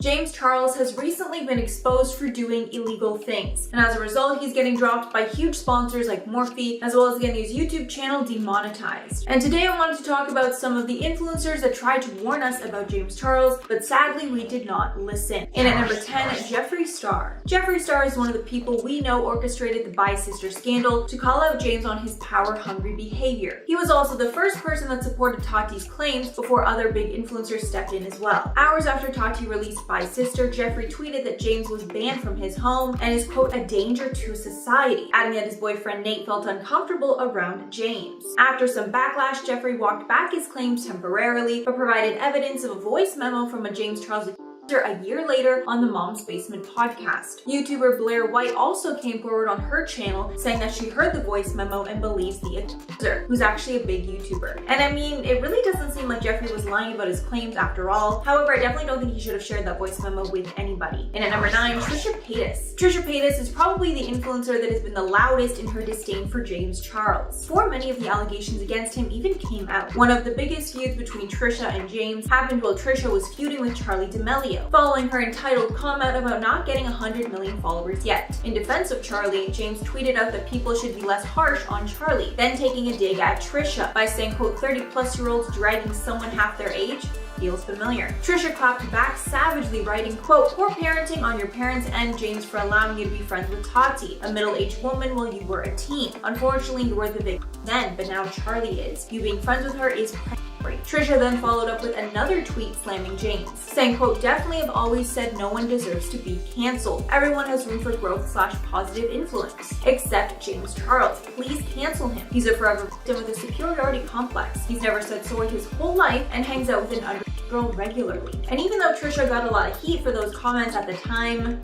James Charles has recently been exposed for doing illegal things, and as a result, he's getting dropped by huge sponsors like Morphe, as well as getting his YouTube channel demonetized. And today I wanted to talk about some of the influencers that tried to warn us about James Charles, but sadly we did not listen. In at number 10, Jeffree Star. Jeffree Star is one of the people we know orchestrated the bi-sister scandal to call out James on his power-hungry behavior. He was also the first person that supported Tati's claims before other big influencers stepped in as well. Hours after Tati released Bi-Sister, Jeffree tweeted that James was banned from his home and is, quote, a danger to society, adding that his boyfriend Nate felt uncomfortable around James. After some backlash, Jeffree walked back his claims temporarily, but provided evidence of a voice memo from a James Charles a year later on the Mom's Basement podcast. YouTuber Blair White also came forward on her channel saying that she heard the voice memo and believes the accuser, who's actually a big YouTuber. And I mean, it really doesn't seem like Jeffree was lying about his claims after all. However, I definitely don't think he should have shared that voice memo with anybody. And at number 9, Trisha Paytas. Trisha Paytas is probably the influencer that has been the loudest in her disdain for James Charles. Before many of the allegations against him even came out, one of the biggest feuds between Trisha and James happened while Trisha was feuding with Charli D'Amelio, following her entitled comment about not getting 100 million followers yet. In defense of Charli, James tweeted out that people should be less harsh on Charli, then taking a dig at Trisha by saying, quote, 30-plus-year-olds dragging someone half their age feels familiar. Trisha clapped back savagely, writing, quote, poor parenting on your parents and James for allowing you to be friends with Tati, a middle-aged woman while you were a teen. Unfortunately, you were the victim then, but now Charli is. You being friends with her is Trisha then followed up with another tweet slamming James, saying, quote, definitely have always said no one deserves to be cancelled. Everyone has room for growth/positive influence, except James Charles. Please cancel him. He's a forever victim with a superiority complex. He's never said sorry his whole life and hangs out with an underage girl regularly. And even though Trisha got a lot of heat for those comments at the time,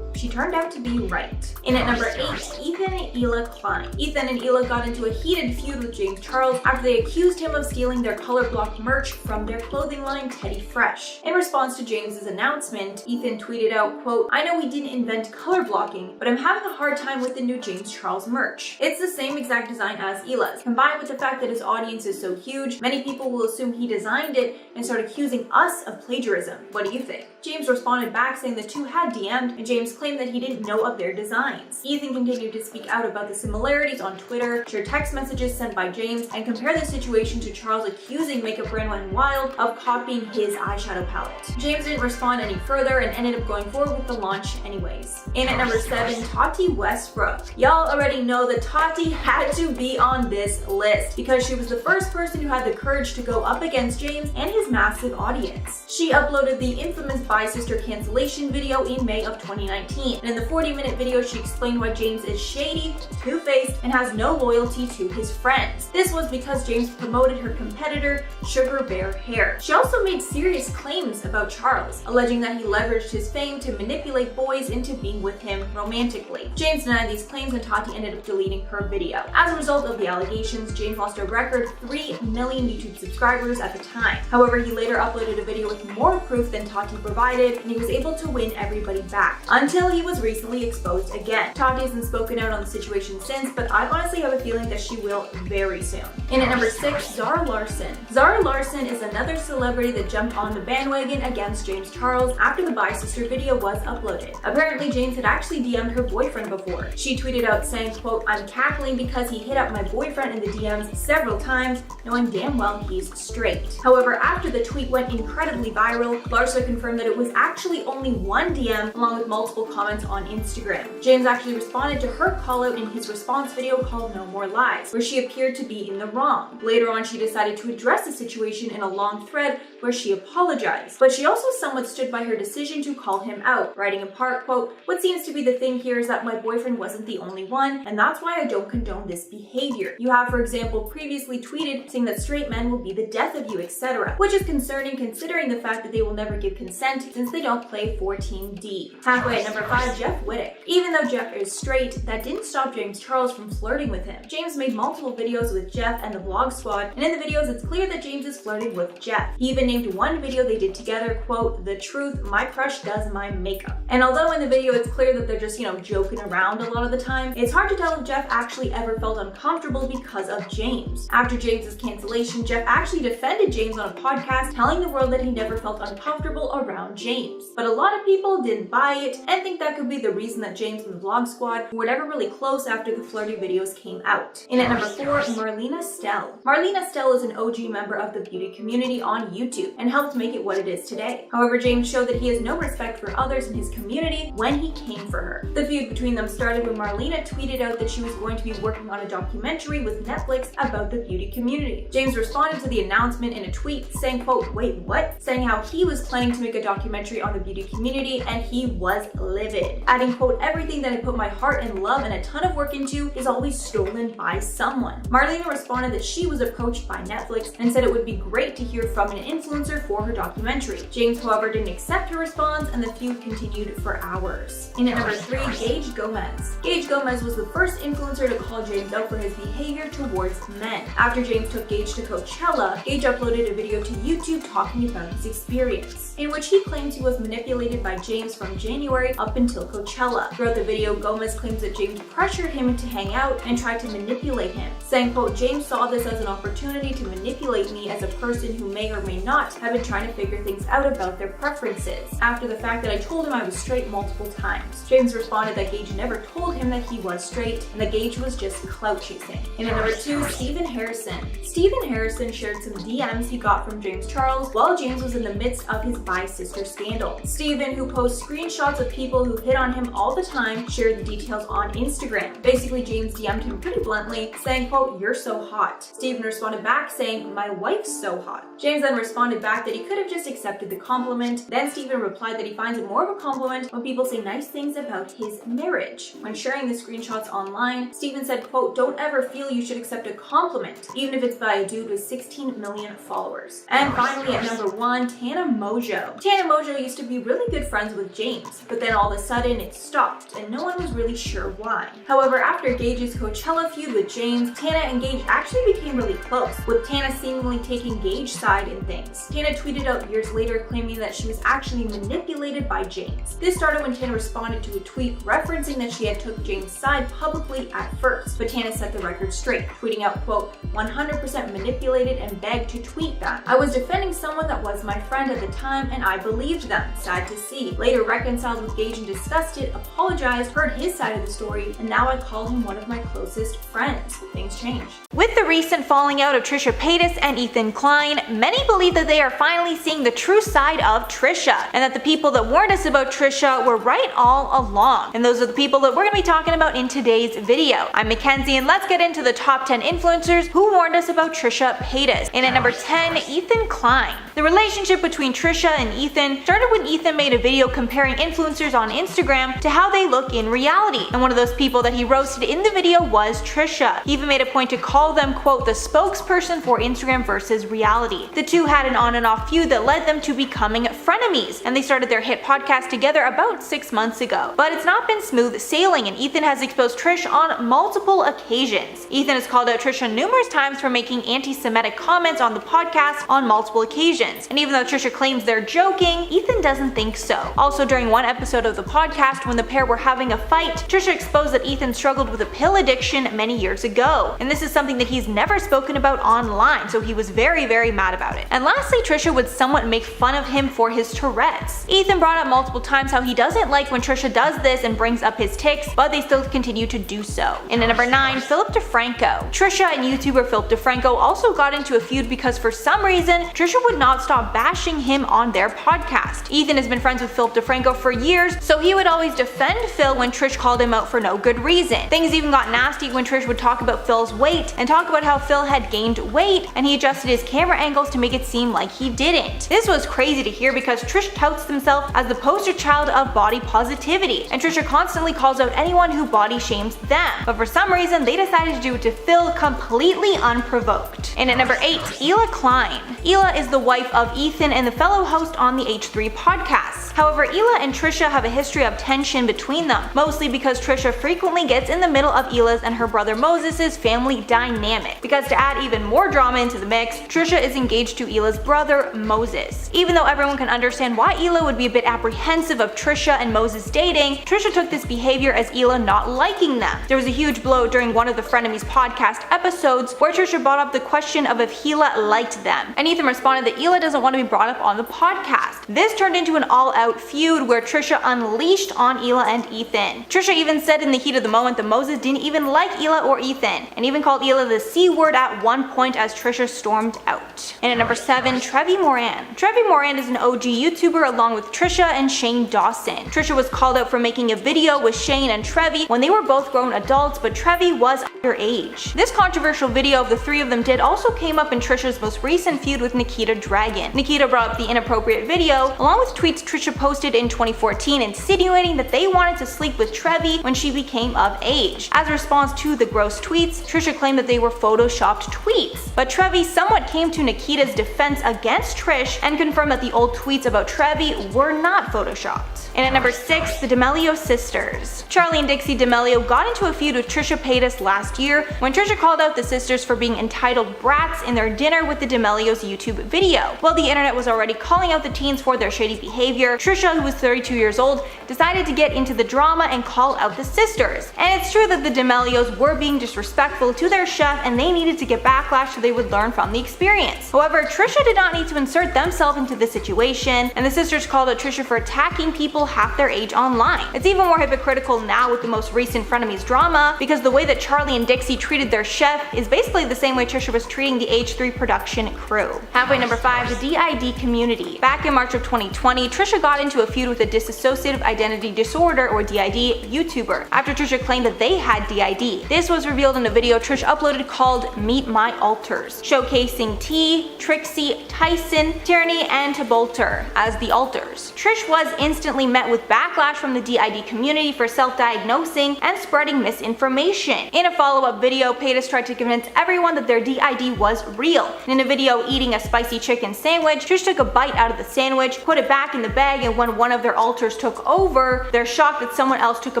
she turned out to be right. In at number 8, Ethan and Hila Klein. Ethan and Hila got into a heated feud with James Charles after they accused him of stealing their color block merch from their clothing line Teddy Fresh. In response to James's announcement, Ethan tweeted out, quote, I know we didn't invent color blocking, but I'm having a hard time with the new James Charles merch. It's the same exact design as Hila's. Combined with the fact that his audience is so huge, many people will assume he designed it and start accusing us of plagiarism. What do you think? James responded back saying the two had DM'd, and James claimed that he didn't know of their designs. Ethan continued to speak out about the similarities on Twitter, share text messages sent by James, and compare the situation to Charles accusing Makeup Brand Went Wild of copying his eyeshadow palette. James didn't respond any further and ended up going forward with the launch anyways. In at number 7, Tati Westbrook. Y'all already know that Tati had to be on this list because she was the first person who had the courage to go up against James and his massive audience. She uploaded the infamous Bi-Sister cancellation video in May of 2019. And in the 40-minute video, she explained why James is shady, two-faced, and has no loyalty to his friends. This was because James promoted her competitor, Sugar Bear Hair. She also made serious claims about Charles, alleging that he leveraged his fame to manipulate boys into being with him romantically. James denied these claims and Tati ended up deleting her video. As a result of the allegations, James lost a record 3 million YouTube subscribers at the time. However, he later uploaded a video with more proof than Tati provided, and he was able to win everybody back, until he was recently exposed again. Tati hasn't spoken out on the situation since, but I honestly have a feeling that she will very soon. In at number 6, Zara Larsson. Zara Larsson is another celebrity that jumped on the bandwagon against James Charles after the Bi-Sister video was uploaded. Apparently, James had actually DM'd her boyfriend before. She tweeted out saying, quote, I'm cackling because he hit up my boyfriend in the DMs several times, knowing damn well he's straight. However, after the tweet went incredibly viral, Larsson confirmed that it was actually only one DM along with multiple comments on Instagram. James actually responded to her call out in his response video called No More Lies, where she appeared to be in the wrong. Later on, she decided to address the situation in a long thread where she apologized, but she also somewhat stood by her decision to call him out, writing in part, quote, what seems to be the thing here is that my boyfriend wasn't the only one, and that's why I don't condone this behavior. You have, for example, previously tweeted saying that straight men will be the death of you, etc., which is concerning considering the fact that they will never give consent since they don't play for Team D. Halfway at number 5, Jeff Wittek. Even though Jeff is straight, that didn't stop James Charles from flirting with him. James made multiple videos with Jeff and the Vlog Squad, and in the videos it's clear that James is flirting with Jeff. He even named one video they did together, quote, "The truth, my crush does my makeup." And although in the video it's clear that they're just, joking around a lot of the time, it's hard to tell if Jeff actually ever felt uncomfortable because of James. After James's cancellation, Jeff actually defended James on a podcast, telling the world that he never felt uncomfortable around James. But a lot of people didn't buy it and think that could be the reason that James and the Vlog Squad were never really close after the flirty videos came out. In at number 4, Marlena Stell. Marlena Stell is an OG member of the beauty community on YouTube and helped make it what it is today. However, James showed that he has no respect for others in his community when he came for her. The feud between them started when Marlena tweeted out that she was going to be working on a documentary with Netflix about the beauty community. James responded to the announcement in a tweet saying, quote, "Wait, what?" saying how he was planning to make a documentary on the beauty community and he was livid. Adding, quote, "Everything that I put my heart and love and a ton of work into is always stolen by someone." Marlena responded that she was approached by Netflix and said it would be great to hear from an influencer for her documentary. James, however, didn't accept her response and the feud continued for hours. In at number 3, Gage Gomez. Gage Gomez was the first influencer to call James out for his behavior towards men. After James took Gage to Coachella, Gage uploaded a video to YouTube talking about his experience, in which he claims he was manipulated by James from January up until Coachella. Throughout the video, Gomez claims that James pressured him to hang out and tried to manipulate him, saying, quote, "James saw this as an opportunity to manipulate me as a person who may or may not have been trying to figure things out about their preferences, after the fact that I told him I was straight multiple times." James responded that Gage never told him that he was straight and that Gage was just clout chasing. And at number 2, Stephen Harrison. Stephen Harrison shared some DMs he got from James Charles while James was in the midst of his bi-sister scandal. Stephen, who posts screenshots of people who hit on him all the time, shared the details on Instagram. Basically, James DM'd him pretty bluntly, saying, quote, "You're so hot." Stephen responded back saying, "My wife's so hot." James then responded back that he could have just accepted the compliment. Then Stephen replied that he finds it more of a compliment when people say nice things about his marriage. When sharing the screenshots online, Stephen said, quote, "Don't ever feel you should accept a compliment, even if it's by a dude with 16 million followers." And finally, at number 1, Tana Mongeau. Tana Mongeau used to be really good friends with James, but then all of a sudden it stopped and no one was really sure why. However, after Gage's Coachella feud with James, Tana and Gage actually became really close, with Tana seemingly taking Gage's side in things. Tana tweeted out years later claiming that she was actually manipulated by James. This started when Tana responded to a tweet referencing that she had took James' side publicly at first, but Tana set the record straight, tweeting out, quote, "100% manipulated and begged to tweet that. I was defending someone that was my friend at the time and I believed them. Sad to see. Later reconciled with Gage and discussed it, apologized, heard his side of the story, and now I call him one of my closest friends." Things changed. With the recent falling out of Trisha Paytas and Ethan Klein, many believe that they are finally seeing the true side of Trisha, and that the people that warned us about Trisha were right all along. And those are the people that we're going to be talking about in today's video. I'm Mackenzie, and let's get into the top 10 influencers who warned us about Trisha Paytas. And at number 10, Ethan Klein. The relationship between Trisha and Ethan started when Ethan made a video comparing influencers on Instagram to how they look in reality. And one of those people that he roasted in the video was Trisha. He even made a point to call them, quote, "the spokesperson for Instagram versus reality." The two had an on and off feud that led them to becoming frenemies, and they started their hit podcast together about 6 months ago. But it's not been smooth sailing, and Ethan has exposed Trish on multiple occasions. Ethan has called out Trisha numerous times for making anti-Semitic comments on the podcast on multiple occasions. And even though Trisha claims they're joking, Ethan doesn't think so. Also, during one episode of the podcast, when the pair were having a fight, Trisha exposed that Ethan struggled with a pill addiction many years ago. And this is something that he's never spoken about online, so he was very, very mad about it. And lastly, Trisha would somewhat make fun of him for his Tourette's. Ethan brought up multiple times how he doesn't like when Trisha does this and brings up his tics, but they still continue to do so. And at number 9, Philip DeFranco. Trisha and YouTuber Philip DeFranco also got into a feud because for some reason, Trisha would not stop bashing him on their podcast. Ethan has been friends with Philip DeFranco for years, so he would always defend Phil when Trish called him out for no good reason. Things even got nasty when Trish would talk about Phil's weight and talk about how Phil had gained weight and he adjusted his camera angles to make it seem like he didn't. This was crazy to hear because Trish touts himself as the poster child of body positivity, and Trisha constantly calls out anyone who body shames them. But for some reason, they decided to do it to Phil completely unprovoked. And at number 8, Hila Klein. Hila is the wife of Ethan and the fellow host on the H3 podcast. However, Hila and Trisha have a history of tension between them, mostly because Trisha frequently gets in the middle of Hila's and her brother Moses' family dynamic. Because to add even more drama into the mix, Trisha is engaged to Hila's brother Moses. Even though everyone can understand why Hila would be a bit apprehensive of Trisha and Moses dating, Trisha took this behavior as Hila not liking them. There was a huge blow during one of the Frenemies podcast episodes where Trisha brought up the question of if Hila liked them, and Ethan responded that Hila doesn't want to be brought up on the podcast. This turned into an all-out feud where Trisha unleashed on Hila and Ethan. Trisha even said in the heat of the moment that Moses didn't even like Hila or Ethan, and even called Hila the C word at one point as Trisha stormed out. And at number 7, Trevi Moran. Trevi Moran is an OG YouTuber along with Trisha and Shane Dawson. Trisha was called out for making a video with Shane and Trevi when they were both grown adults, but Trevi was underage. This controversial video of the three of them did also came up in Trisha's most recent feud with Nikita Dragun. Nikita brought up the inappropriate video along with tweets Trisha posted in 2014 insinuating that they wanted to sleep with Trevi when she became of age. As a response to the gross tweets, Trisha claimed that they were photoshopped tweets, but Trevi somewhat came to Nikita's defense against Trish and confirmed that the old tweets about Trevi were not photoshopped. And at number 6, the D'Amelio sisters. Charli and Dixie D'Amelio got into a feud with Trisha Paytas last year when Trisha called out the sisters for being entitled brats in their dinner with the D'Amelios YouTube video. While the internet was already calling out the teens for their shady behavior, Trisha, who was 32 years old, decided to get into the drama and call out the sisters. And it's true that the D'Amelios were being disrespectful to their chef and they needed to get backlash so they would learn from the experience. However, Trisha did not need to insert themselves into the situation, and the sisters called out Trisha for attacking people half their age online. It's even more hypocritical now with the most recent Frenemies drama, because the way that Charli and Dixie treated their chef is basically the same way Trisha was treating the H3 production crew. Halfway number 5, the DID community. Back in March of 2020, Trisha got into a feud with a dissociative identity disorder or DID YouTuber after Trisha claimed that they had DID. This was revealed in a video Trish uploaded called Meet My Alters, showcasing T, Trixie, Tyson, Tierney, and Tabolter as the alters. Trish was instantly met with backlash from the DID community for self-diagnosing and spreading misinformation. In a follow-up video, Paytas tried to convince everyone that their DID was real. In a video eating a spicy chicken sandwich, Trish took a bite out of the sandwich, put it back in the bag, and when one of their alters took over, they're shocked that someone else took a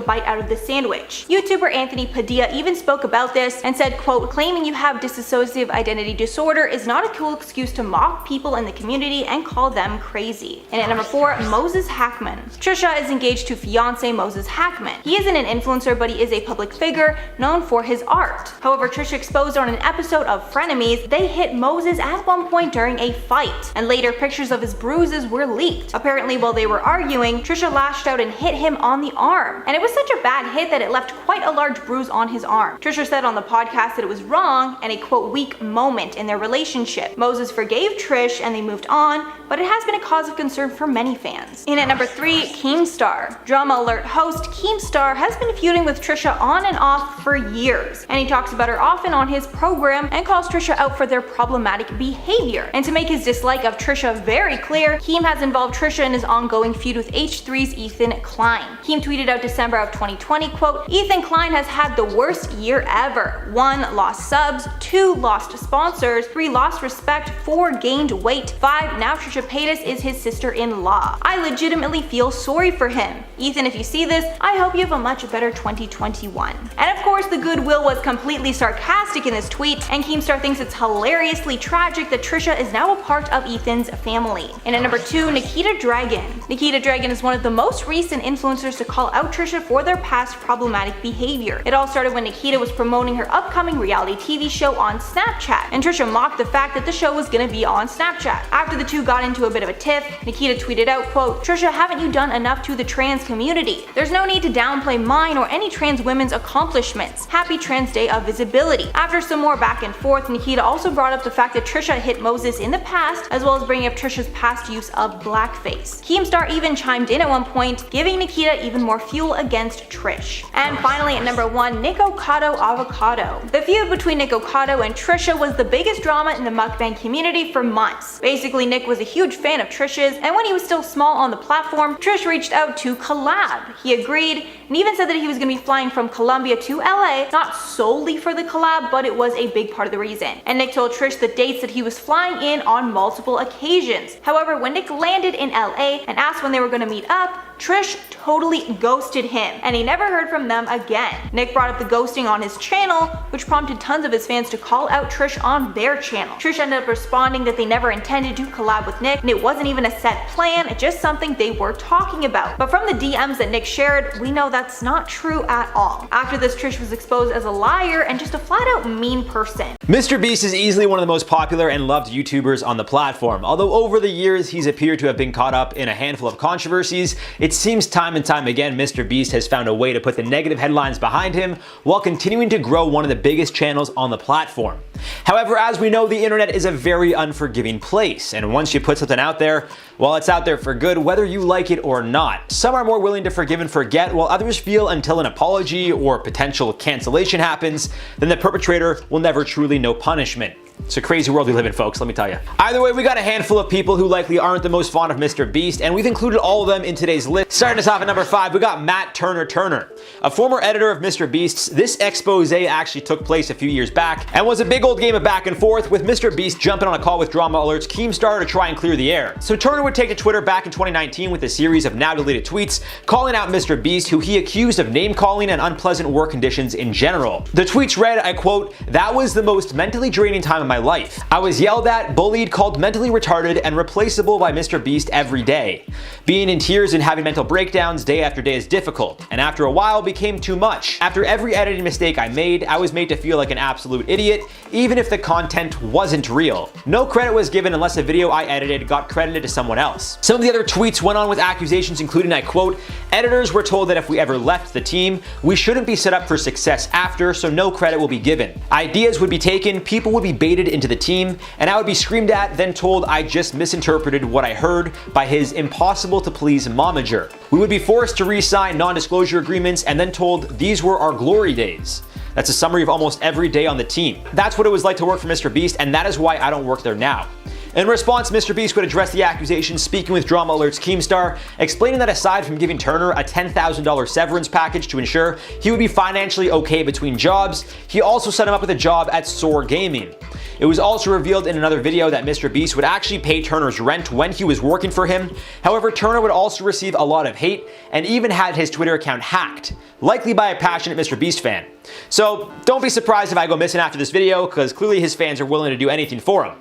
bite out of the sandwich. YouTuber Anthony Padilla even spoke about this and said, quote, "Claiming you have dissociative identity disorder is not a cool excuse to mock people in the community and call them crazy." And at number 4, Moses Hacmon. Trisha is engaged to fiance Moses Hacmon. He isn't an influencer, but he is a public figure known for his art. However, Trisha exposed on an episode of Frenemies they hit Moses at one point during a fight, and later pictures of his bruises were leaked. Apparently, while they were arguing, Trisha lashed out and hit him on the arm, and it was such a bad hit that it left quite a large bruise on his arm. Trisha said on the podcast that it was wrong and a quote weak moment in their relationship. Moses forgave Trish and they moved on, but it has been a cause of concern for many fans. And at number 3, Keemstar. Drama Alert host Keemstar has been feuding with Trisha on and off for years, and he talks about her often on his program and calls Trisha out for their problematic behavior. And to make his dislike of Trisha very clear, Keem has involved Trisha in his ongoing feud with H3's Ethan Klein. Keem tweeted out December of 2020, quote, "Ethan Klein has had the worst year ever. 1, lost subs, 2, lost sponsors, 3, lost respect, 4, gained weight, 5, now Trisha Paytas is his sister-in-law. I legitimately feel sorry for him. Ethan, if you see this, I hope you have a much better 2021. And of course, the goodwill was completely sarcastic in this tweet, and Keemstar thinks it's hilariously tragic that Trisha is now a part of Ethan's family. And at number 2, Nikita Dragun. Nikita Dragun is one of the most recent influencers to call out Trisha for their past problematic behavior. It all started when Nikita was promoting her upcoming reality TV show on Snapchat, and Trisha mocked the fact that the show was gonna be on Snapchat. After the two got into a bit of a tiff, Nikita tweeted out, quote, "Trisha, haven't you done enough to the trans community? There's no need to downplay mine or any trans women's accomplishments. Happy Trans Day of Visibility." After some more back and forth, Nikita also brought up the fact that Trisha hit Moses in the past, as well as bringing up Trisha's past use of blackface. Keemstar even chimed in at one point, giving Nikita even more fuel against Trish. And finally at number 1, Nikocado Avocado. The feud between Nikocado and Trisha was the biggest drama in the mukbang community for months. Basically, Nick was a huge fan of Trish's, and when he was still small on the platform, Trish reached out to collab. He agreed, and even said that he was going to be flying from Colombia to LA, not solely for the collab, but it was a big part of the reason. And Nick told Trish the dates that he was flying in on multiple occasions. However, when Nick landed in LA and asked when they were going to meet up, Trish totally ghosted him, and he never heard from them again. Nick brought up the ghosting on his channel, which prompted tons of his fans to call out Trish on their channel. Trish ended up responding that they never intended to collab with Nick, and it wasn't even a set plan, just something they were talking about. But from the DMs that Nick shared, we know that's not true at all. After this, Trish was exposed as a liar and just a flat-out mean person. Mr. Beast is easily one of the most popular and loved YouTubers on the platform. Although over the years he's appeared to have been caught up in a handful of controversies, it seems time and time again Mr. Beast has found a way to put the negative headlines behind him while continuing to grow one of the biggest channels on the platform. However, as we know, the internet is a very unforgiving place, and once you put something out there, well, it's out there for good whether you like it or not. Some are more willing to forgive and forget, while others feel until an apology or potential cancellation happens, then the perpetrator will never truly know punishment. It's a crazy world we live in, folks, let me tell you. Either way, we got a handful of people who likely aren't the most fond of Mr. Beast, and we've included all of them in today's list. Starting us off at number 5, we got Matt Turnur. A former editor of Mr. Beast's, this expose actually took place a few years back and was a big old game of back and forth, with Mr. Beast jumping on a call with Drama Alert's Keemstar to try and clear the air. So Turnur would take to Twitter back in 2019 with a series of now deleted tweets calling out Mr. Beast, who he accused of name calling and unpleasant work conditions in general. The tweets read, I quote, "That was the most mentally draining time of my life. I was yelled at, bullied, called mentally retarded, and replaceable by Mr. Beast every day. Being in tears and having mental breakdowns day after day is difficult, and after a while became too much. After every editing mistake I made, I was made to feel like an absolute idiot, even if the content wasn't real. No credit was given unless a video I edited got credited to someone else." Some of the other tweets went on with accusations including, I quote, "Editors were told that if we ever left the team, we shouldn't be set up for success after, so no credit will be given. Ideas would be taken, people would be baited into the team, and I would be screamed at, then told I just misinterpreted what I heard by his impossible to please momager. We would be forced to re-sign non-disclosure agreements and then told these were our glory days." That's a summary of almost every day on the team. That's what it was like to work for Mr. Beast, and that is why I don't work there now. In response, Mr. Beast would address the accusations, speaking with Drama Alert's Keemstar, explaining that aside from giving Turnur a $10,000 severance package to ensure he would be financially okay between jobs, he also set him up with a job at Soar Gaming. It was also revealed in another video that Mr. Beast would actually pay Turnur's rent when he was working for him. However, Turnur would also receive a lot of hate and even had his Twitter account hacked, likely by a passionate Mr. Beast fan. So don't be surprised if I go missing after this video, because clearly his fans are willing to do anything for him.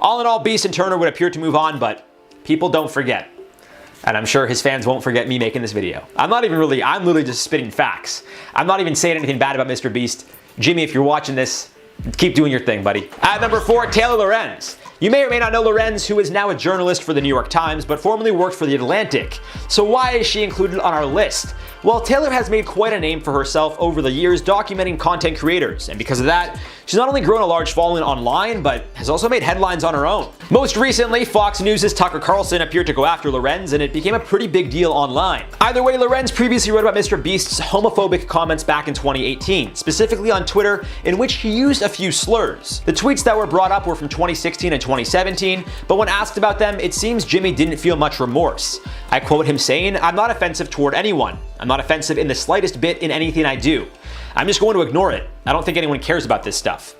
All in all, Beast and Turnur would appear to move on, but people don't forget. And I'm sure his fans won't forget me making this video. I'm literally just spitting facts. I'm not even saying anything bad about Mr. Beast. Jimmy, if you're watching this, keep doing your thing, buddy. At number 4, Taylor Lorenz. You may or may not know Lorenz, who is now a journalist for the New York Times, but formerly worked for The Atlantic. So why is she included on our list? Well, Taylor has made quite a name for herself over the years documenting content creators, and because of that, she's not only grown a large following online, but has also made headlines on her own. Most recently, Fox News' Tucker Carlson appeared to go after Lorenz, and it became a pretty big deal online. Either way, Lorenz previously wrote about Mr. Beast's homophobic comments back in 2018, specifically on Twitter, in which he used a few slurs. The tweets that were brought up were from 2016 and 2017, but when asked about them, it seems Jimmy didn't feel much remorse. I quote him saying, "I'm not offensive toward anyone. I'm not offensive in the slightest bit in anything I do. I'm just going to ignore it. I don't think anyone cares about this stuff."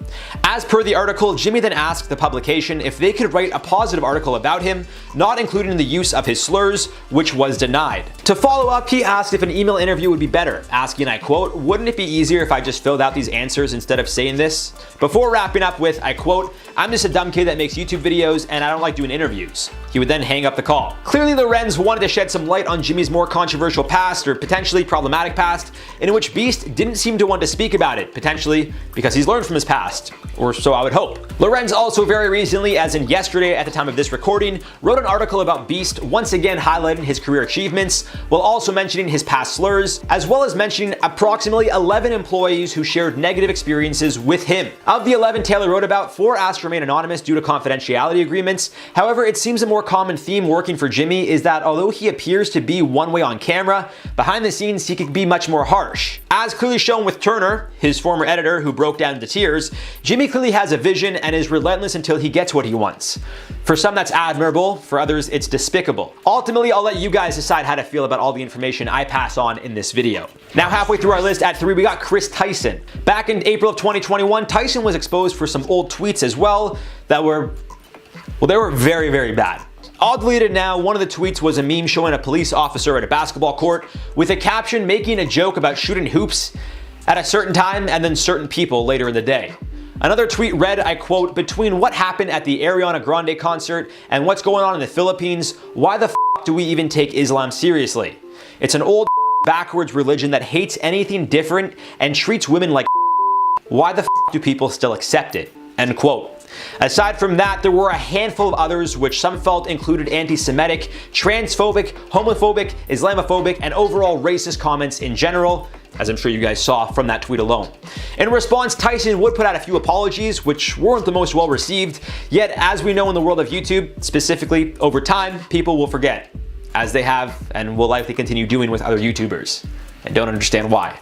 As per the article, Jimmy then asked the publication if they could write a positive article about him, not including the use of his slurs, which was denied. To follow up, he asked if an email interview would be better, asking, I quote, "Wouldn't it be easier if I just filled out these answers instead of saying this?" Before wrapping up with, I quote, "I'm just a dumb kid that makes YouTube videos and I don't like doing interviews." He would then hang up the call. Clearly, Lorenz wanted to shed some light on Jimmy's more controversial past, or potentially problematic past, in which Beast didn't seem to want to speak about it, potentially because he's learned from his past, or so I would hope. Lorenz also very recently, as in yesterday at the time of this recording, wrote an article about Beast, once again highlighting his career achievements, while also mentioning his past slurs, as well as mentioning approximately 11 employees who shared negative experiences with him. Of the 11 Taylor wrote about, 4 asked to remain anonymous due to confidentiality agreements. However, it seems a more common theme working for Jimmy is that although he appears to be one way on camera, behind the scenes he could be much more harsh. As clearly shown with Turnur, his former editor who broke down into tears, Jimmy clearly has a vision and is relentless until he gets what he wants. For some that's admirable, for others it's despicable. Ultimately, I'll let you guys decide how to feel about all the information I pass on in this video. Now halfway through our list at 3, we got Chris Tyson. Back in April of 2021, Tyson was exposed for some old tweets as well that were, well, they were very, very bad. I'll delete it now. One of the tweets was a meme showing a police officer at a basketball court with a caption making a joke about shooting hoops at a certain time and then certain people later in the day. Another tweet read, I quote, "Between what happened at the Ariana Grande concert and what's going on in the Philippines, why the f*** do we even take Islam seriously? It's an old backwards religion that hates anything different and treats women like why the f*** do people still accept it?" End quote. Aside from that, there were a handful of others which some felt included anti-Semitic, transphobic, homophobic, Islamophobic, and overall racist comments in general, as I'm sure you guys saw from that tweet alone. In response, Tyson would put out a few apologies, which weren't the most well received, yet as we know in the world of YouTube, specifically over time, people will forget, as they have and will likely continue doing with other YouTubers. I don't understand why.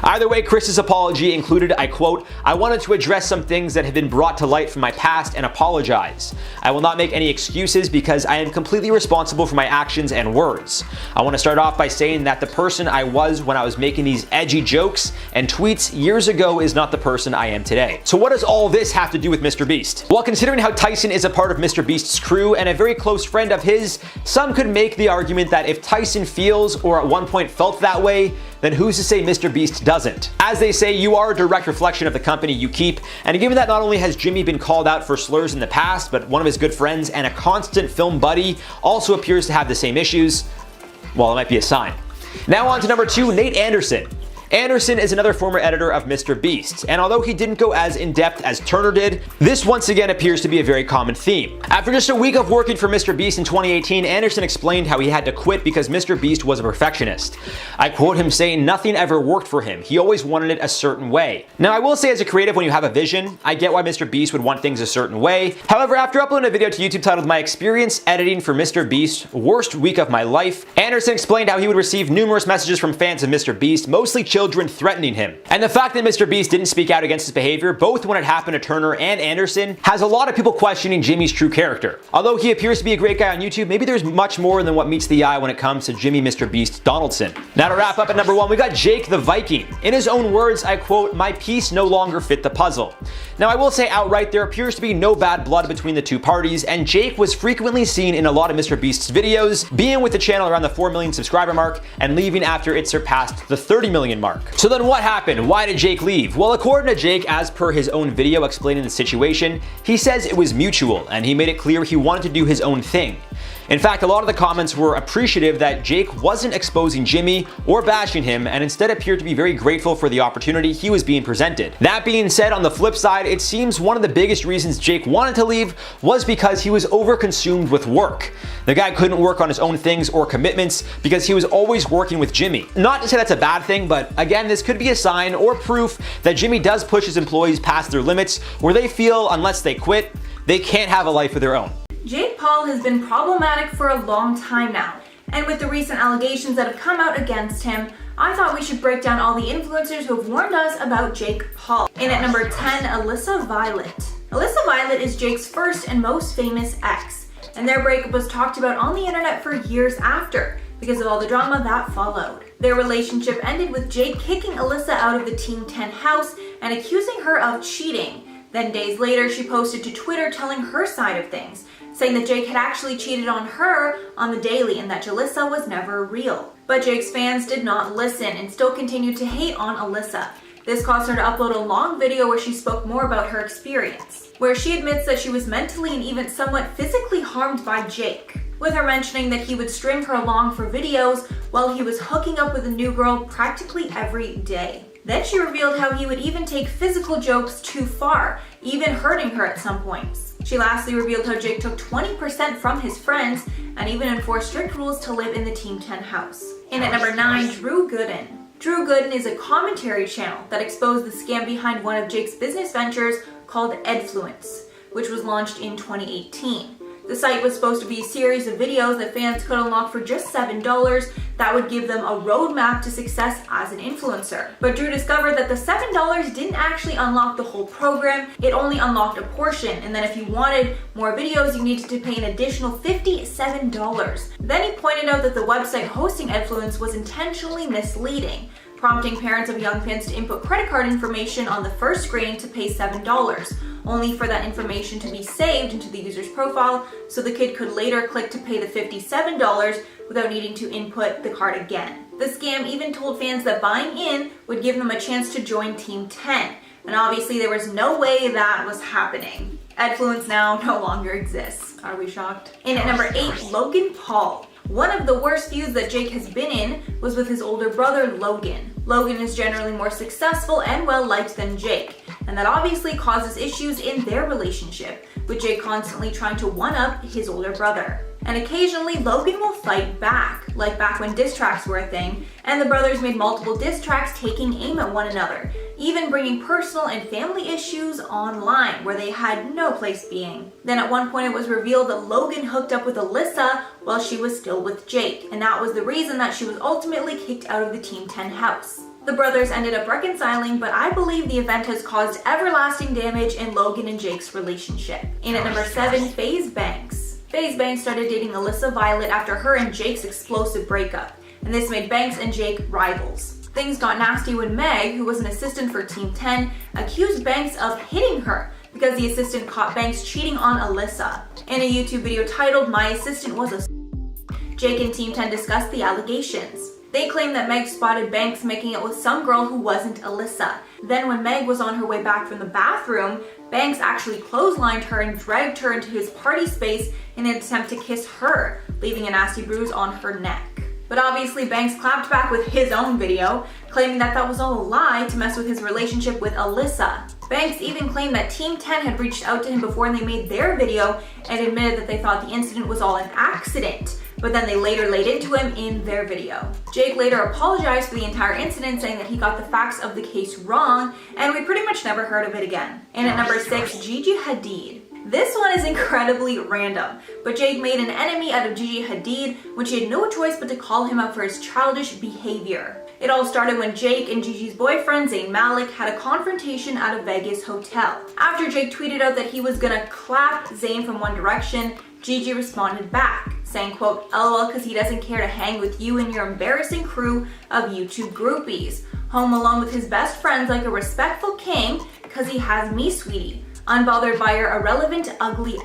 Either way, Chris's apology included, I quote, "I wanted to address some things that have been brought to light from my past and apologize. I will not make any excuses because I am completely responsible for my actions and words. I want to start off by saying that the person I was when I was making these edgy jokes and tweets years ago is not the person I am today." So what does all this have to do with Mr. Beast? Well, considering how Tyson is a part of Mr. Beast's crew and a very close friend of his, some could make the argument that if Tyson feels or at one point felt that way, then who's to say Mr. Beast doesn't? As they say, you are a direct reflection of the company you keep, and given that not only has Jimmy been called out for slurs in the past, but one of his good friends and a constant film buddy also appears to have the same issues, well, it might be a sign. Now on to number 2, Nate Anderson. Anderson is another former editor of Mr. Beast, and although he didn't go as in-depth as Turnur did, this once again appears to be a very common theme. After just a week of working for Mr. Beast in 2018, Anderson explained how he had to quit because Mr. Beast was a perfectionist. I quote him saying nothing ever worked for him. He always wanted it a certain way. Now I will say as a creative, when you have a vision, I get why Mr. Beast would want things a certain way. However, after uploading a video to YouTube titled "My Experience Editing for Mr. Beast, Worst Week of My Life," Anderson explained how he would receive numerous messages from fans of Mr. Beast, mostly children threatening him. And the fact that Mr. Beast didn't speak out against his behavior, both when it happened to Turnur and Anderson, has a lot of people questioning Jimmy's true character. Although he appears to be a great guy on YouTube, maybe there's much more than what meets the eye when it comes to Jimmy Mr. Beast Donaldson. Now to wrap up at number 1, we got Jake the Viking. In his own words, I quote, "My piece no longer fit the puzzle." Now I will say outright, there appears to be no bad blood between the two parties, and Jake was frequently seen in a lot of Mr. Beast's videos, being with the channel around the 4 million subscriber mark and leaving after it surpassed the 30 million mark. So then what happened? Why did Jake leave? Well, according to Jake, as per his own video explaining the situation, he says it was mutual and he made it clear he wanted to do his own thing. In fact, a lot of the comments were appreciative that Jake wasn't exposing Jimmy or bashing him and instead appeared to be very grateful for the opportunity he was being presented. That being said, on the flip side, it seems one of the biggest reasons Jake wanted to leave was because he was overconsumed with work. The guy couldn't work on his own things or commitments because he was always working with Jimmy. Not to say that's a bad thing, but again, this could be a sign or proof that Jimmy does push his employees past their limits where they feel unless they quit, they can't have a life of their own. Jake Paul has been problematic for a long time now, and with the recent allegations that have come out against him, I thought we should break down all the influencers who have warned us about Jake Paul. In at number 10, Alissa Violet. Alissa Violet is Jake's first and most famous ex, and their breakup was talked about on the internet for years after, because of all the drama that followed. Their relationship ended with Jake kicking Alissa out of the Team 10 house and accusing her of cheating. Then days later, she posted to Twitter telling her side of things, saying that Jake had actually cheated on her on the daily and that Jalissa was never real. But Jake's fans did not listen and still continued to hate on Alissa. This caused her to upload a long video where she spoke more about her experience, where she admits that she was mentally and even somewhat physically harmed by Jake, with her mentioning that he would string her along for videos while he was hooking up with a new girl practically every day. Then she revealed how he would even take physical jokes too far, even hurting her at some points. She lastly revealed how Jake took 20% from his friends and even enforced strict rules to live in the Team 10 house. In at number 9, Drew Gooden. Drew Gooden is a commentary channel that exposed the scam behind one of Jake's business ventures called Edfluence, which was launched in 2018. The site was supposed to be a series of videos that fans could unlock for just $7 that would give them a roadmap to success as an influencer. But Drew discovered that the $7 didn't actually unlock the whole program, it only unlocked a portion, and then if you wanted more videos, you needed to pay an additional $57. Then he pointed out that the website hosting Edfluence was intentionally misleading, prompting parents of young fans to input credit card information on the first screen to pay $7, only for that information to be saved into the user's profile so the kid could later click to pay the $57 without needing to input the card again. The scam even told fans that buying in would give them a chance to join Team 10, and obviously there was no way that was happening. Edfluence now no longer exists. Are we shocked? In at number 8, Logan Paul. One of the worst feuds that Jake has been in was with his older brother, Logan. Logan is generally more successful and well-liked than Jake, and that obviously causes issues in their relationship, with Jake constantly trying to one-up his older brother. And occasionally, Logan will fight back, like back when diss tracks were a thing, and the brothers made multiple diss tracks taking aim at one another, even bringing personal and family issues online where they had no place being. Then at one point it was revealed that Logan hooked up with Alissa while she was still with Jake, and that was the reason that she was ultimately kicked out of the Team 10 house. The brothers ended up reconciling, but I believe the event has caused everlasting damage in Logan and Jake's relationship. In at number 7, Faze Banks. Faze Banks started dating Alissa Violet after her and Jake's explosive breakup, and this made Banks and Jake rivals. Things got nasty when Meg, who was an assistant for Team 10, accused Banks of hitting her because the assistant caught Banks cheating on Alissa. In a YouTube video titled "My Assistant Was a Jake and Team 10 discussed the allegations. They claimed that Meg spotted Banks making it with some girl who wasn't Alissa. Then when Meg was on her way back from the bathroom, Banks actually clotheslined her and dragged her into his party space in an attempt to kiss her, leaving a nasty bruise on her neck. But obviously Banks clapped back with his own video, claiming that that was all a lie to mess with his relationship with Alissa. Banks even claimed that Team 10 had reached out to him before they made their video and admitted that they thought the incident was all an accident, but then they later laid into him in their video. Jake later apologized for the entire incident, saying that he got the facts of the case wrong, and we pretty much never heard of it again. And at number 6, Gigi Hadid. This one is incredibly random, but Jake made an enemy out of Gigi Hadid when she had no choice but to call him out for his childish behavior. It all started when Jake and Gigi's boyfriend, Zayn Malik, had a confrontation at a Vegas hotel. After Jake tweeted out that he was gonna clap Zayn from One Direction, Gigi responded back, saying, quote, "LOL, cause he doesn't care to hang with you and your embarrassing crew of YouTube groupies. Home alone with his best friends like a respectful king, cause he has me, sweetie. Unbothered by your irrelevant, ugly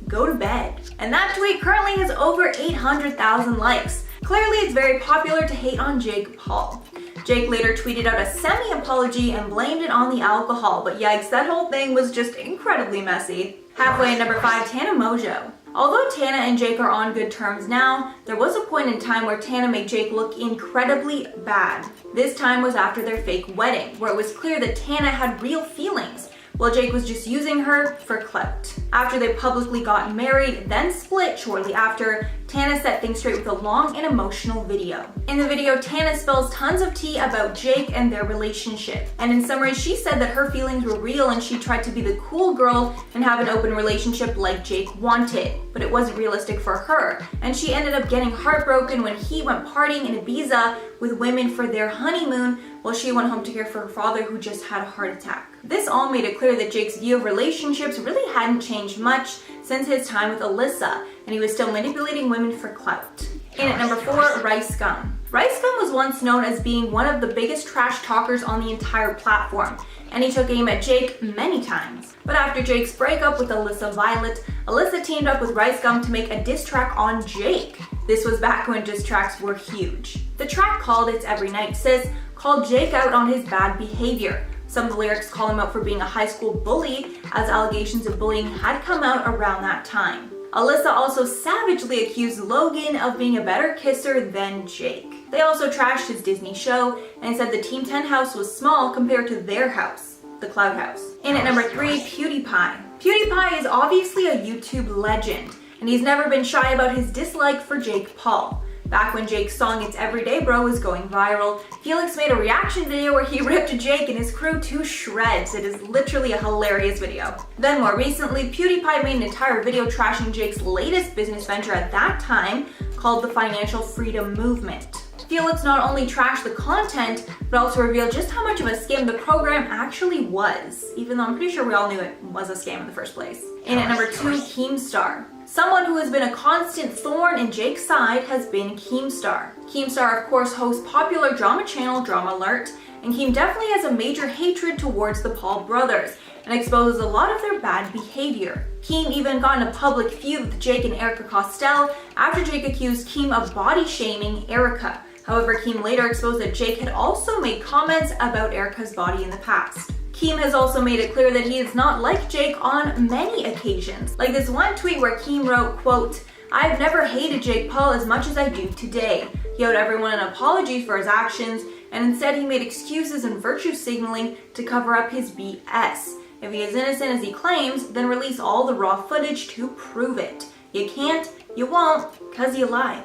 go to bed." And that tweet currently has over 800,000 likes. Clearly, it's very popular to hate on Jake Paul. Jake later tweeted out a semi-apology and blamed it on the alcohol, but yikes, that whole thing was just incredibly messy. Halfway at number 5, Tana Mongeau. Although Tana and Jake are on good terms now, there was a point in time where Tana made Jake look incredibly bad. This time was after their fake wedding, where it was clear that Tana had real feelings, while Jake was just using her for clout. After they publicly got married, then split shortly after, Tana set things straight with a long and emotional video. In the video, Tana spills tons of tea about Jake and their relationship. And in summary, she said that her feelings were real and she tried to be the cool girl and have an open relationship like Jake wanted. But it wasn't realistic for her. And she ended up getting heartbroken when he went partying in Ibiza with women for their honeymoon while she went home to care for her father who just had a heart attack. This all made it clear that Jake's view of relationships really hadn't changed much since his time with Alissa, and he was still manipulating women for clout. In at number 4, RiceGum. RiceGum was once known as being one of the biggest trash talkers on the entire platform, and he took aim at Jake many times. But after Jake's breakup with Alissa Violet, Alissa teamed up with RiceGum to make a diss track on Jake. This was back when diss tracks were huge. The track, called It's Every Night Sis, called Jake out on his bad behavior. Some of the lyrics call him out for being a high school bully, as allegations of bullying had come out around that time. Alissa also savagely accused Logan of being a better kisser than Jake. They also trashed his Disney show and said the Team 10 house was small compared to their house, the Cloud House. In at number 3, PewDiePie. PewDiePie is obviously a YouTube legend, and he's never been shy about his dislike for Jake Paul. Back when Jake's song It's Everyday Bro was going viral, Felix made a reaction video where he ripped Jake and his crew to shreds. It is literally a hilarious video. Then more recently, PewDiePie made an entire video trashing Jake's latest business venture at that time, called the Financial Freedom Movement. Felix not only trashed the content, but also revealed just how much of a scam the program actually was, even though I'm pretty sure we all knew it was a scam in the first place. And at number 2, Keemstar. Someone who has been a constant thorn in Jake's side has been Keemstar. Keemstar, of course, hosts popular drama channel Drama Alert, and Keem definitely has a major hatred towards the Paul brothers and exposes a lot of their bad behavior. Keem even got in a public feud with Jake and Erica Costell after Jake accused Keem of body shaming Erica. However, Keem later exposed that Jake had also made comments about Erica's body in the past. Keem has also made it clear that he is not like Jake on many occasions. Like this one tweet where Keem wrote, quote, "I've never hated Jake Paul as much as I do today. He owed everyone an apology for his actions, and instead he made excuses and virtue signaling to cover up his BS. If he is innocent as he claims, then release all the raw footage to prove it. You can't, you won't, cause you lie."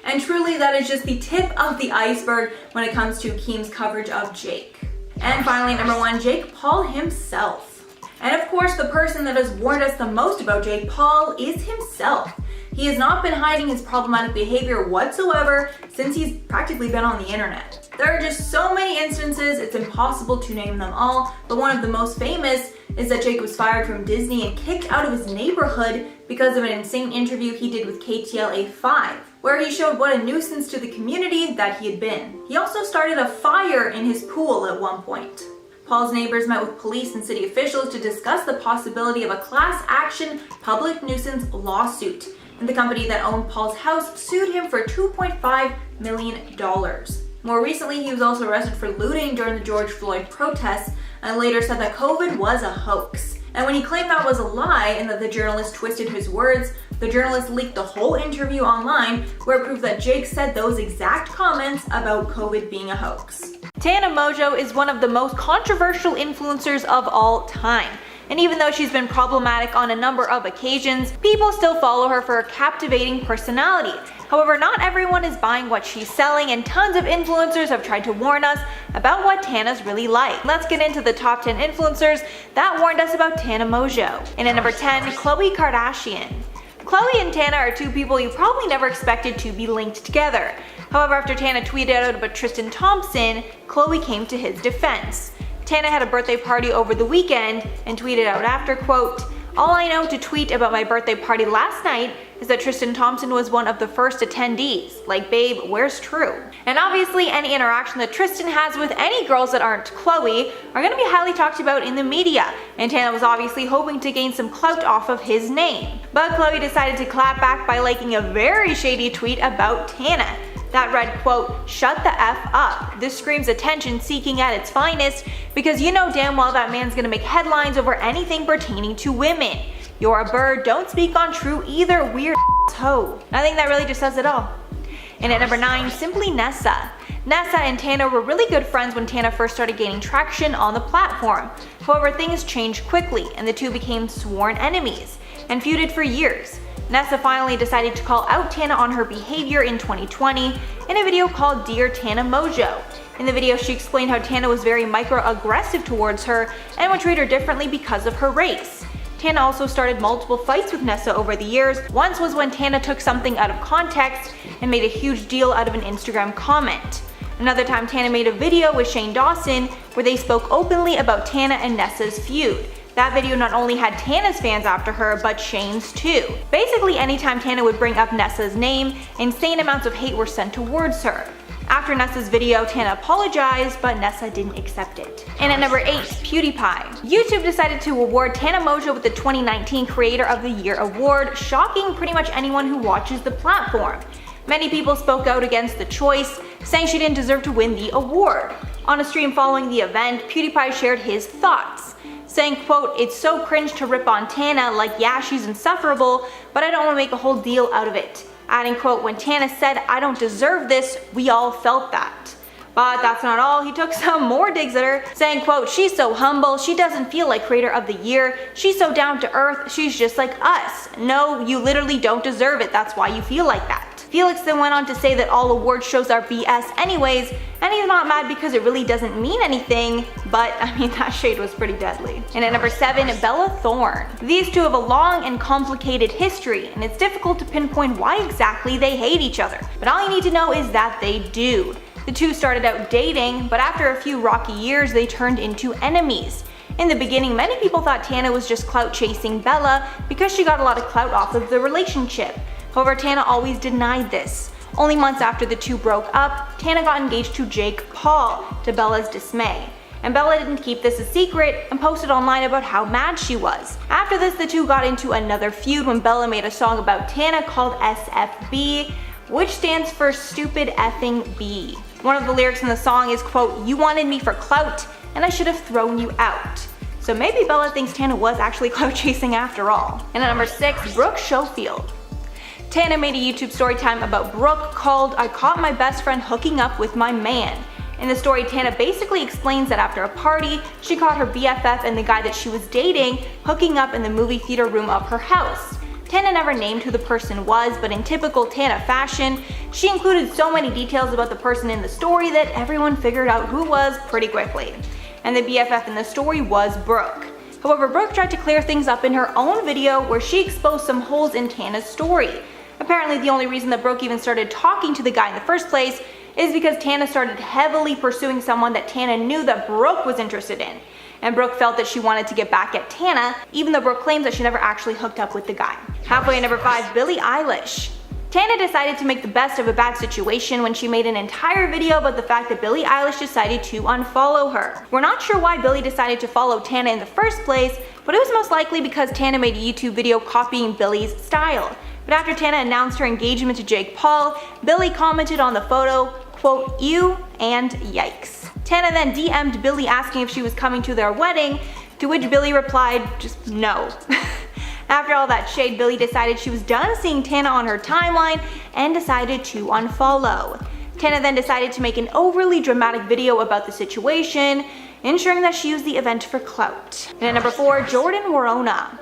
And truly, that is just the tip of the iceberg when it comes to Keem's coverage of Jake. And finally, number 1, Jake Paul himself. And of course, the person that has warned us the most about Jake Paul is himself. He has not been hiding his problematic behavior whatsoever since he's practically been on the internet. There are just so many instances, it's impossible to name them all, but one of the most famous is that Jake was fired from Disney and kicked out of his neighborhood because of an insane interview he did with KTLA5, where he showed what a nuisance to the community that he had been. He also started a fire in his pool at one point. Paul's neighbors met with police and city officials to discuss the possibility of a class action public nuisance lawsuit, and the company that owned Paul's house sued him for $2.5 million. More recently, he was also arrested for looting during the George Floyd protests and later said that COVID was a hoax. And when he claimed that was a lie and that the journalist twisted his words, the journalist leaked the whole interview online where it proved that Jake said those exact comments about COVID being a hoax. Tana Mongeau is one of the most controversial influencers of all time. And even though she's been problematic on a number of occasions, people still follow her for her captivating personality. However, not everyone is buying what she's selling, and tons of influencers have tried to warn us about what Tana's really like. Let's get into the top 10 influencers that warned us about Tana Mongeau. And at number 10, Khloe Kardashian. Khloe and Tana are two people you probably never expected to be linked together. However, after Tana tweeted out about Tristan Thompson, Khloe came to his defense. Tana had a birthday party over the weekend and tweeted out after, quote, "All I know to tweet about my birthday party last night is that Tristan Thompson was one of the first attendees. Like, babe, where's true?" And obviously, any interaction that Tristan has with any girls that aren't Khloe are going to be highly talked about in the media, and Tana was obviously hoping to gain some clout off of his name. But Khloe decided to clap back by liking a very shady tweet about Tana. That read, quote, "Shut the F up. This screams attention seeking at its finest because you know damn well that man's gonna make headlines over anything pertaining to women. You're a bird, don't speak on true either, weird hoe." I think that really just says it all. And at number 9, SimplyNessa. Nessa and Tana were really good friends when Tana first started gaining traction on the platform. However, things changed quickly and the two became sworn enemies and feuded for years. Nessa finally decided to call out Tana on her behavior in 2020 in a video called Dear Tana Mongeau. In the video, she explained how Tana was very microaggressive towards her and would treat her differently because of her race. Tana also started multiple fights with Nessa over the years. Once was when Tana took something out of context and made a huge deal out of an Instagram comment. Another time, Tana made a video with Shane Dawson where they spoke openly about Tana and Nessa's feud. That video not only had Tana's fans after her, but Shane's too. Basically, anytime Tana would bring up Nessa's name, insane amounts of hate were sent towards her. After Nessa's video, Tana apologized, but Nessa didn't accept it. And at number 8, PewDiePie. YouTube decided to award Tana Mongeau with the 2019 Creator of the Year award, shocking pretty much anyone who watches the platform. Many people spoke out against the choice, saying she didn't deserve to win the award. On a stream following the event, PewDiePie shared his thoughts, saying, quote, "It's so cringe to rip on Tana, like yeah, she's insufferable, but I don't want to make a whole deal out of it." Adding, quote, "When Tana said, 'I don't deserve this,' we all felt that." But that's not all, he took some more digs at her, saying, quote, "She's so humble, she doesn't feel like Creator of the Year, she's so down to earth, she's just like us. No, you literally don't deserve it, that's why you feel like that." Felix then went on to say that all award shows are BS anyways, and he's not mad because it really doesn't mean anything, but I mean that shade was pretty deadly. And at number 7, Bella Thorne. These two have a long and complicated history, and it's difficult to pinpoint why exactly they hate each other, but all you need to know is that they do. The two started out dating, but after a few rocky years they turned into enemies. In the beginning, many people thought Tana was just clout chasing Bella because she got a lot of clout off of the relationship. However, Tana always denied this. Only months after the two broke up, Tana got engaged to Jake Paul, to Bella's dismay. And Bella didn't keep this a secret and posted online about how mad she was. After this, the two got into another feud when Bella made a song about Tana called SFB, which stands for Stupid Effing B. One of the lyrics in the song is, quote, "You wanted me for clout, and I should have thrown you out." So maybe Bella thinks Tana was actually clout chasing after all. And at number 6, Brooke Schofield. Tana made a YouTube story time about Brooke called "I Caught My Best Friend Hooking Up With My Man." In the story, Tana basically explains that after a party, she caught her BFF and the guy that she was dating hooking up in the movie theater room of her house. Tana never named who the person was, but in typical Tana fashion, she included so many details about the person in the story that everyone figured out who was pretty quickly. And the BFF in the story was Brooke. However, Brooke tried to clear things up in her own video where she exposed some holes in Tana's story. Apparently, the only reason that Brooke even started talking to the guy in the first place is because Tana started heavily pursuing someone that Tana knew that Brooke was interested in. And Brooke felt that she wanted to get back at Tana, even though Brooke claims that she never actually hooked up with the guy. Halfway at number 5, Billie Eilish. Tana decided to make the best of a bad situation when she made an entire video about the fact that Billie Eilish decided to unfollow her. We're not sure why Billie decided to follow Tana in the first place, but it was most likely because Tana made a YouTube video copying Billie's style. But after Tana announced her engagement to Jake Paul, Billie commented on the photo, quote, "You and yikes." Tana then DM'd Billie asking if she was coming to their wedding, to which Billie replied, just no. After all that shade, Billie decided she was done seeing Tana on her timeline and decided to unfollow. Tana then decided to make an overly dramatic video about the situation, ensuring that she used the event for clout. And at number 4, Jordan Morona.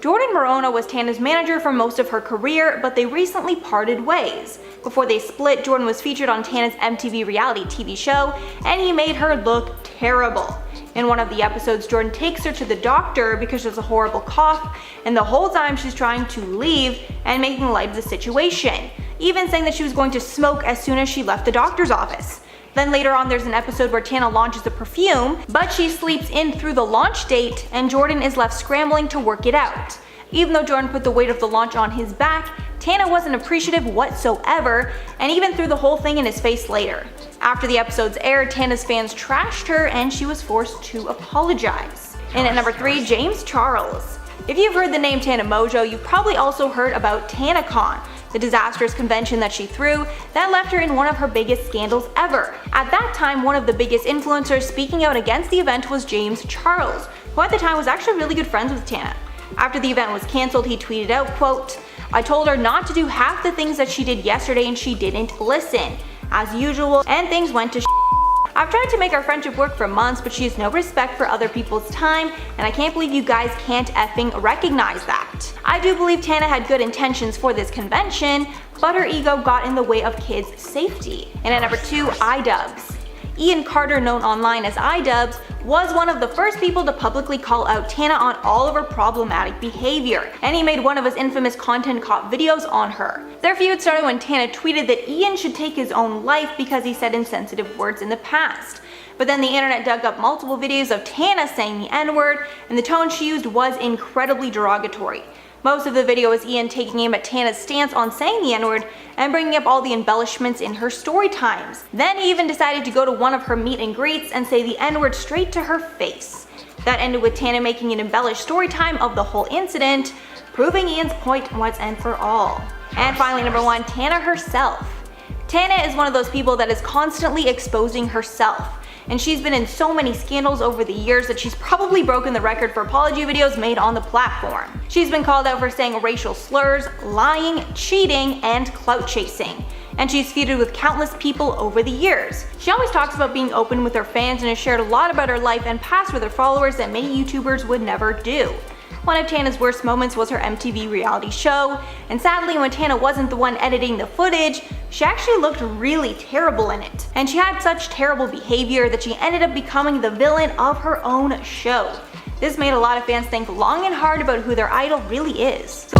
Jordan Morona was Tana's manager for most of her career, but they recently parted ways. Before they split, Jordan was featured on Tana's MTV reality TV show, and he made her look terrible. In one of the episodes, Jordan takes her to the doctor because she has a horrible cough, and the whole time she's trying to leave and making light of the situation, even saying that she was going to smoke as soon as she left the doctor's office. Then later on, there's an episode where Tana launches a perfume, but she sleeps in through the launch date, and Jordan is left scrambling to work it out. Even though Jordan put the weight of the launch on his back, Tana wasn't appreciative whatsoever, and even threw the whole thing in his face later. After the episodes aired, Tana's fans trashed her, and she was forced to apologize. And at number 3, James Charles. If you've heard the name Tana Mongeau, you've probably also heard about TanaCon, the disastrous convention that she threw that left her in one of her biggest scandals ever. At that time, one of the biggest influencers speaking out against the event was James Charles, who at the time was actually really good friends with Tana. After the event was cancelled, he tweeted out, quote, "I told her not to do half the things that she did yesterday and she didn't listen. As usual, and things went to I've tried to make our friendship work for months, but she has no respect for other people's time, and I can't believe you guys can't effing recognize that." I do believe Tana had good intentions for this convention, but her ego got in the way of kids' safety. And at number 2, iDubbbz. Ian Carter, known online as iDubbbz, was one of the first people to publicly call out Tana on all of her problematic behavior, and he made one of his infamous content cop videos on her. Their feud started when Tana tweeted that Ian should take his own life because he said insensitive words in the past. But then the internet dug up multiple videos of Tana saying the N-word, and the tone she used was incredibly derogatory. Most of the video is Ian taking aim at Tana's stance on saying the N-word and bringing up all the embellishments in her story times. Then he even decided to go to one of her meet and greets and say the N-word straight to her face. That ended with Tana making an embellished story time of the whole incident, proving Ian's point once and for all. And finally, number 1, Tana herself. Tana is one of those people that is constantly exposing herself, and she's been in so many scandals over the years that she's probably broken the record for apology videos made on the platform. She's been called out for saying racial slurs, lying, cheating, and clout chasing, and she's feuded with countless people over the years. She always talks about being open with her fans and has shared a lot about her life and past with her followers that many YouTubers would never do. One of Tana's worst moments was her MTV reality show, and sadly when Tana wasn't the one editing the footage, she actually looked really terrible in it. And she had such terrible behavior that she ended up becoming the villain of her own show. This made a lot of fans think long and hard about who their idol really is.